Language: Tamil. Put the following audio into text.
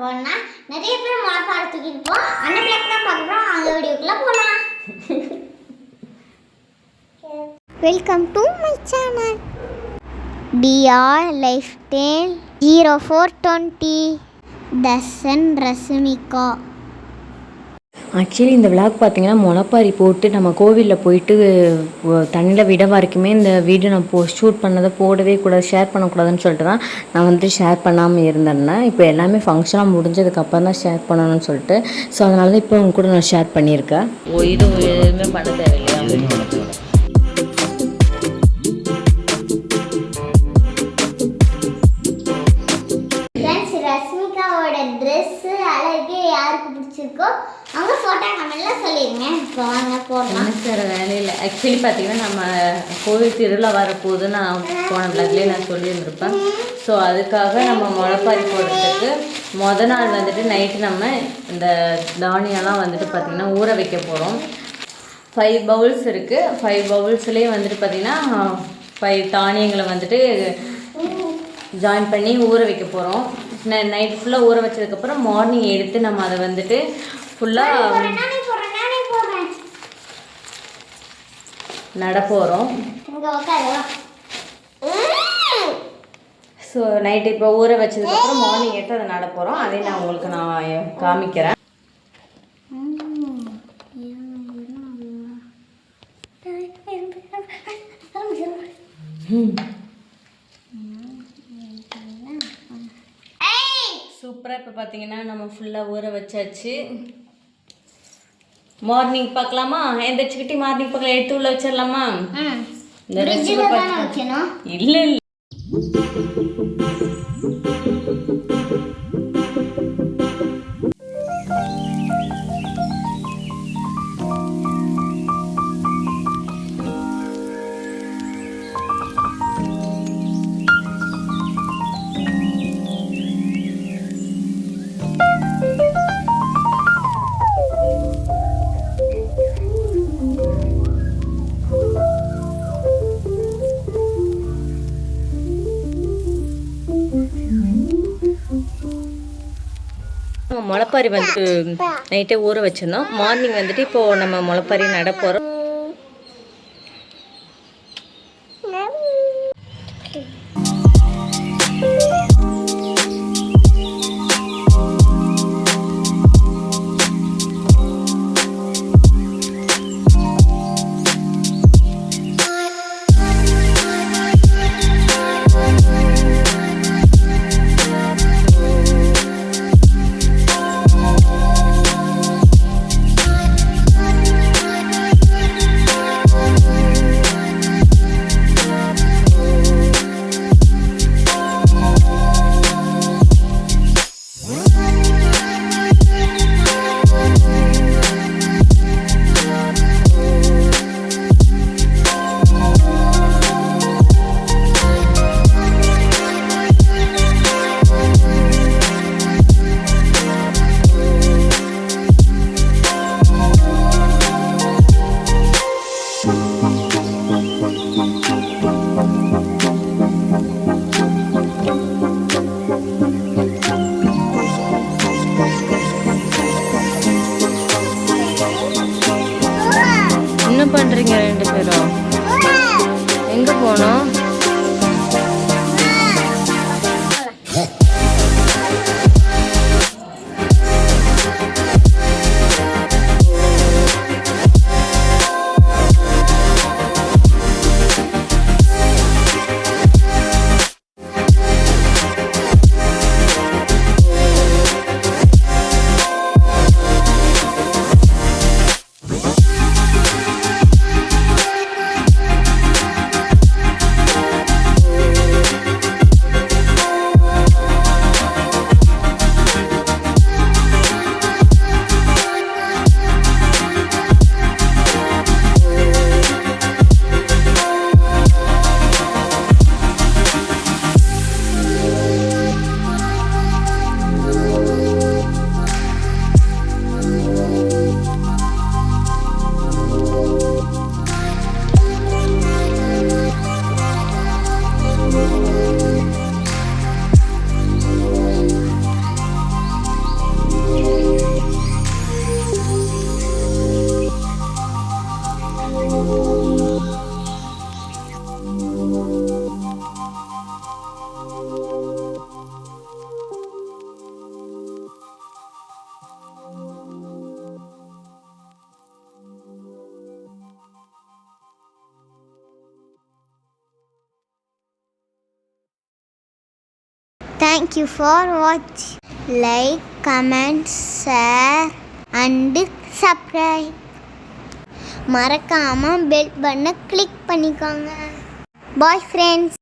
போறோம்னா நிறைய பேர் முளைப்பாறை தூக்கிட்டு போம். அந்த பிளாக் தான் பார்க்க போறோம். அந்த வீடியோக்குள்ள போலாம். Welcome to my channel TR lifestyle 0420 Darshan Rashmika. Actually இந்த விளாக் பார்த்தீங்கன்னா முளைப்பாரி போட்டு நம்ம கோவிலில் போயிட்டு தண்ணியில் விட வரைக்குமே இந்த வீடியோ நான் ஷூட் பண்ணதை போடவே கூடாது, ஷேர் பண்ணக்கூடாதுன்னு சொல்லிட்டு தான் நான் வந்து ஷேர் பண்ணாமல் இருந்தேன். இப்போ எல்லாமே ஃபங்க்ஷனாக முடிஞ்சதுக்கப்புறம் தான் ஷேர் பண்ணணும்னு சொல்லிட்டு, ஸோ அதனால தான் இப்போ உங்க கூட நான் ஷேர் பண்ணியிருக்கேன். இது எதுவுமே பண்ண தேவையில்லையா? ரஷ்மிகாவோட ட்ரெஸ் அழகு யாருக்கு பிடிச்சிருக்கோ அவங்க ஃபோட்டோ கமெண்ட்ல சொல்லிடுங்க. இப்போ வாங்க போடலாம். சார் வேலையில் ஆக்சுவலி பார்த்தீங்கன்னா நம்ம கோவில் திருவிழா வரப்போது நான் போன பிளாக்லேயே நான் சொல்லியிருந்திருப்பேன். ஸோ அதுக்காக நம்ம முளைப்பாரி போடுறதுக்கு நாள் வந்துட்டு நைட்டு நம்ம இந்த தானியெல்லாம் வந்துட்டு பார்த்திங்கன்னா ஊற வைக்க போகிறோம். 5 பவுல்ஸ் இருக்குது. 5 பவுல்ஸ்லேயே வந்துட்டு பார்த்திங்கன்னா 5 தானியங்களை வந்துட்டு ஜாயின் பண்ணி ஊற வைக்க போகிறோம். நைட் ஃபுல்லாக ஊற வச்சதுக்கப்புறம் மார்னிங் எடுத்து நம்ம அதை வந்துட்டு ஃபுல்லாக நட போகிறோம். ஸோ நைட்டு இப்போ ஊற வச்சதுக்கப்புறம் மார்னிங் எடுத்து அதை நட போகிறோம். அதையும் நான் உங்களுக்கு நான் காமிக்கிறேன். சூப்பராக இப்போ பார்த்தீங்கன்னா நம்ம ஃபுல்லாக ஊற வச்சாச்சு. மார்னிங் பார்க்கலாமா? எந்திரிச்சுக்கிட்டி மார்னிங் பார்க்கலாம். எடுத்து உள்ள வச்சிடலாமா? இந்த இல்லை இல்லை முளைப்பாரி வந்துட்டு நைட்டே ஊற வச்சிருந்தோம். மார்னிங் வந்துட்டு இப்போது நம்ம முளைப்பாரி நட போகிறோம். Thank you for watch. Like, comment, share and subscribe. மறக்காமல் பெல் பட்டனை கிளிக் பண்ணிக்கோங்க. Bye friends.